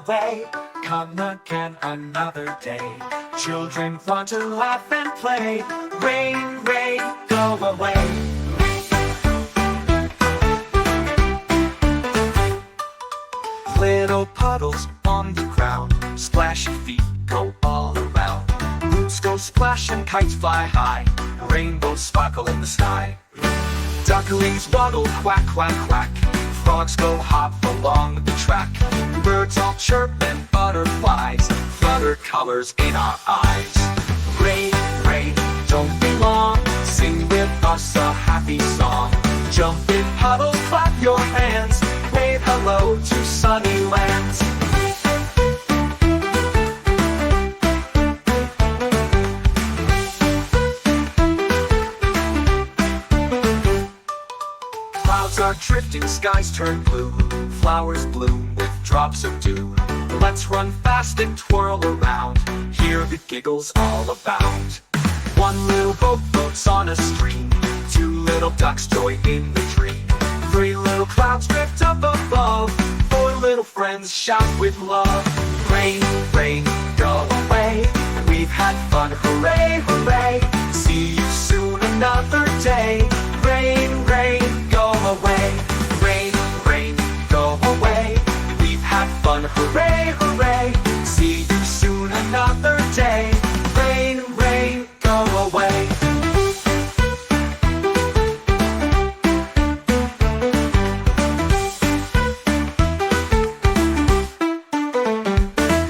away. Come again another day. Children want to laugh and play. Rain, rain, go away. Little puddles on the ground, splashy feet go all around. Roots go splash and kites fly high, rainbows sparkle in the sky. Ducklings waddle quack, quack, quack. Frogs go hop along the track. Birds all chirp and butterflies flutter colors in our eyes. Rain, rain, don't be long. Sing with us a happy song. Jump in puddles, clap your hands. Wave hello to sunny lands. Clouds are drifting, skies turn blue. Flowers bloom with drops of dew. Let's run fast and twirl around. Hear the giggles all abound. One little boat floats on a stream. Two little ducks join in the dream. Three little clouds drift up above. Four little friends shout with love. Rain, rain, go away. We've had fun, hooray, hooray. See you soon another day. Rain, rain, go away. Rain, rain, go away. We've had fun, hooray, hooray. See you soon another day.